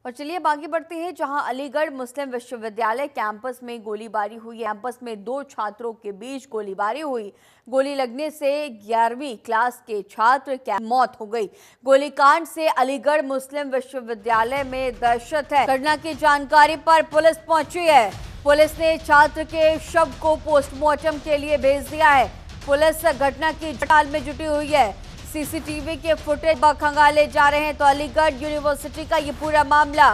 और चलिए अब आगे बढ़ते हैं, जहां अलीगढ़ मुस्लिम विश्वविद्यालय कैंपस में गोलीबारी हुई। कैंपस में दो छात्रों के बीच गोलीबारी हुई। गोली लगने से 11वीं क्लास के छात्र की मौत हो गई। गोलीकांड से अलीगढ़ मुस्लिम विश्वविद्यालय में दहशत है। घटना की जानकारी पर पुलिस पहुंची है। पुलिस ने छात्र के शव को पोस्टमार्टम के लिए भेज दिया है। पुलिस घटना की जांच में जुटी हुई है। सीसीटीवी के फुटेज खंगाले जा रहे हैं। तो अलीगढ़ यूनिवर्सिटी का ये पूरा मामला,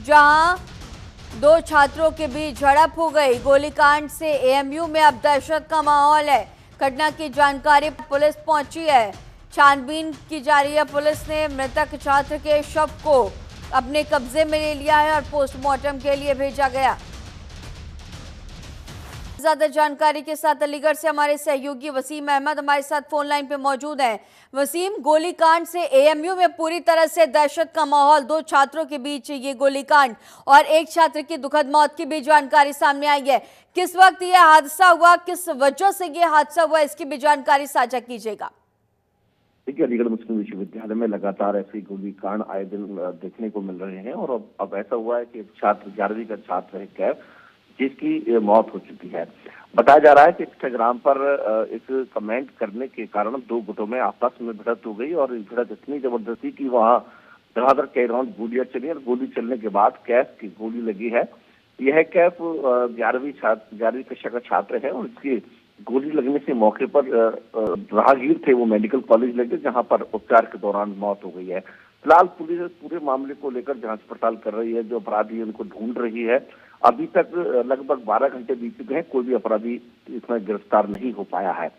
जहां दो छात्रों के बीच झड़प हो गई। गोलीकांड से एएमयू में अब दहशत का माहौल है। घटना की जानकारी पुलिस पहुंची है। छानबीन की जा रही है। पुलिस ने मृतक छात्र के शव को अपने कब्जे में ले लिया है और पोस्टमार्टम के लिए भेजा गया। ज्यादा जानकारी के साथ अलीगढ़ से हमारे सहयोगी वसीम अहमद हमारे साथ फोन लाइन पे मौजूद हैं। वसीम, गोलीकांड से एएमयू में पूरी तरह से दहशत का माहौल, दो छात्रों के बीच ये गोलीकांड और एक छात्र की दुखद मौत की भी जानकारी सामने आई है। किस वक्त ये हादसा हुआ, किस वजह से ये हादसा हुआ, इसकी भी जानकारी साझा कीजिएगा। देखिए, अलीगढ़ मुस्लिम विश्वविद्यालय में लगातार ऐसे गोलीकांड आए दिन देखने को मिल रहे हैं और अब ऐसा हुआ है कि एक छात्र 11वीं का छात्र है कैफ, जिसकी मौत हो चुकी है। बताया जा रहा है कि इंस्टाग्राम पर एक कमेंट करने के कारण दो गुटों में आपस में भिड़ंत हो गई और भिड़ंत इतनी जबरदस्ती कि वहां धड़ाधड़ कई राउंड गोलियां चली और गोली चलने के बाद कैफ की गोली लगी है। यह कैफ 11वीं कक्षा का छात्र है और इसकी गोली लगने से मौके पर राहगीर थे, वो मेडिकल कॉलेज ले गए, जहां पर उपचार के दौरान मौत हो गई है। फिलहाल पुलिस पूरे मामले को लेकर जांच पड़ताल कर रही है। जो अपराधी है उनको ढूंढ रही है। अभी तक लगभग 12 घंटे बीत चुके हैं, कोई भी अपराधी इसमें गिरफ्तार नहीं हो पाया है।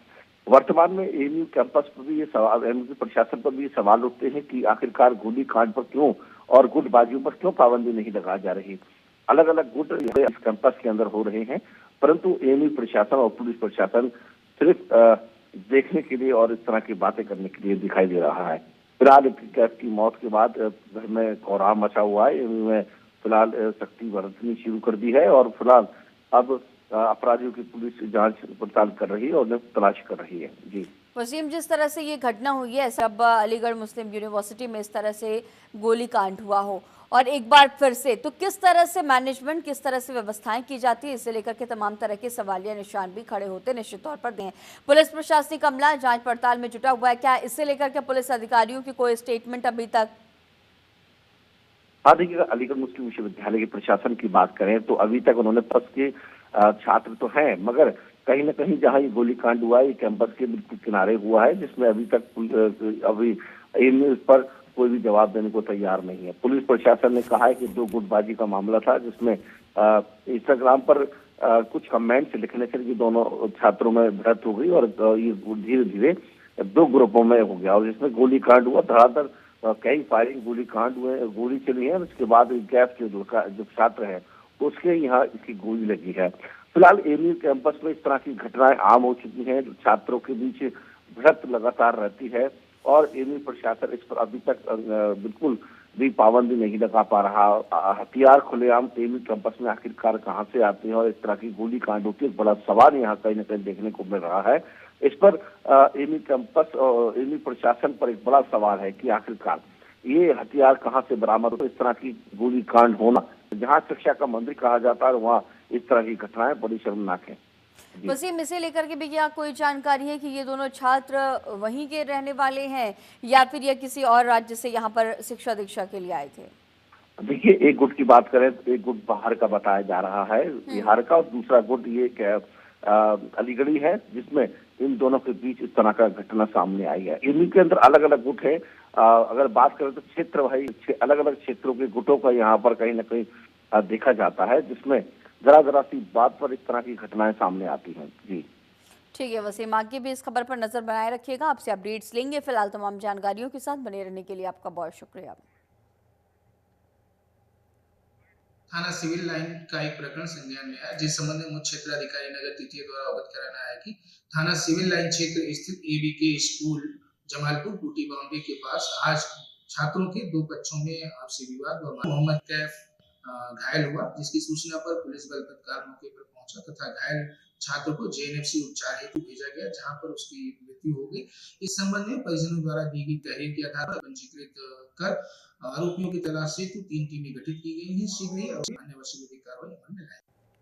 वर्तमान में एएमयू कैंपस पर भी ये सवाल, एएमयू प्रशासन पर भी ये सवाल उठते हैं कि आखिरकार गोली कांड पर क्यों और गुटबाजियों पर क्यों पाबंदी नहीं लगाई जा रही। अलग अलग गुट इस कैंपस के अंदर हो रहे हैं, परंतु एएमयू प्रशासन और पुलिस प्रशासन सिर्फ देखने के लिए और इस तरह की बातें करने के लिए दिखाई दे रहा है। फिलहाल कैफ की मौत के बाद घर में कोहराम मचा हुआ है। एएमयू में फिलहाल सख्ती बरतनी शुरू कर दी है और फिलहाल अब अपराधियों की पुलिस जांच पड़ताल कर रही है और उन्हें तलाश कर रही है। जी वसीम, जिस तरह से ये घटना हुई है, सब अलीगढ़ मुस्लिम यूनिवर्सिटी में इस तरह से गोलीकांड हुआ हो और एक बार फिर से, तो किस तरह से मैनेजमेंट, किस तरह से व्यवस्थाएं की जाती है, इसे लेकर के तमाम तरह के सवालिया निशान भी खड़े होते निश्चित तौर पर हैं। पुलिस प्रशासनिक अमला जांच पड़ताल में जुटा हुआ है, क्या इसे लेकर के पुलिस अधिकारियों की कोई स्टेटमेंट अभी तक? हाँ, देखिए, अलीगढ़ मुस्लिम विश्वविद्यालय के प्रशासन की बात करें तो अभी तक उन्होंने पस के छात्र तो हैं, मगर कहीं न कहीं जहाँ ये गोलीकांड हुआ है, ये कैंपस के बिल्कुल किनारे हुआ है, जिसमें अभी तक अभी एएमयू इस पर कोई भी जवाब देने को तैयार नहीं है। पुलिस प्रशासन ने कहा है कि दो गुटबाजी का मामला था, जिसमें इंस्टाग्राम पर कुछ कमेंट्स लिखने से ये दोनों छात्रों में भिड़ंत हो गई और ये धीरे धीरे दो ग्रुपों में हो गया और जिसमें गोलीकांड हुआ। धड़ाधड़ कई फायरिंग गोलीकांड हुए, गोली चली है। उसके बाद कैफ के जो छात्र है उसके यहाँ इसकी गोली लगी है। फिलहाल एएमयू कैंपस में इस तरह की घटनाएं आम हो चुकी हैं। छात्रों के बीच भिड़ंत लगातार रहती है और एएमयू प्रशासन इस पर अभी तक बिल्कुल भी पाबंदी नहीं लगा पा रहा। हथियार खुलेआम एएमयू कैंपस में आखिरकार कहाँ से आते हैं और इस तरह की गोली कांड होती है, बड़ा सवाल यहाँ कहीं न कहीं देखने को मिल रहा है। इस पर एएमयू कैंपस और एएमयू प्रशासन पर एक बड़ा सवाल है कि आखिरकार ये हथियार कहाँ से बरामद हो। इस तरह की गोली कांड होना, जहाँ शिक्षा का मंदिर कहा जाता है, वहाँ इस तरह की घटनाएं बड़ी शर्मनाक है। वसीम, इसे लेकर के भी क्या कोई जानकारी है कि ये दोनों छात्र वहीं के रहने वाले हैं या फिर ये किसी और राज्य से यहाँ पर शिक्षा दीक्षा के लिए आए थे? देखिए, एक गुट की बात करें तो एक गुट बाहर का बताया जा रहा है, बिहार का, और दूसरा गुट ये अलीगढ़ी है, जिसमें इन दोनों के बीच इस तरह का घटना सामने आई है। इन्हीं के अंदर अलग अलग गुट है। अगर बात करें तो क्षेत्र भाई अलग अलग क्षेत्रों के गुटों का यहाँ पर कहीं न कहीं देखा जाता है, जिसमें जरा जरा सी बात पर इस तरह की घटनाएं सामने आती हैं। जी ठीक है वसीम, आगे भी इस खबर पर नजर बनाए रखिएगा, आपसे अपडेट्स लेंगे। फिलहाल तमाम जानकारियों के साथ बने रहने के लिए आपका बहुत शुक्रिया। थाना सिविल लाइन का एक प्रकरण संज्ञान में आया, जिस संबंध में मुख्य क्षेत्राधिकारी नगर तृतीय द्वारा अवगत कराना है कि थाना सिविल लाइन क्षेत्र स्थित एबीके स्कूल जमालपुर टूटी बाउंड्री के पास आज छात्रों के दो कक्षों में आपसी विवाद व मोहम्मद कैफ घायल हुआ, जिसकी सूचना पर पुलिस बल तत्काल मौके पर पहुंचा तथा घायल छात्र को जेएनएमसी उपचार हेतु भेजा गया, जहां पर उसकी मृत्यु हो गई। इस संबंध में परिजनों द्वारा दी गई तहरीर के आधार पर पंजीकृत कर आरोपियों की तलाश हेतु 3 टीमें गठित की गई हैं। शीघ्र ही अन्य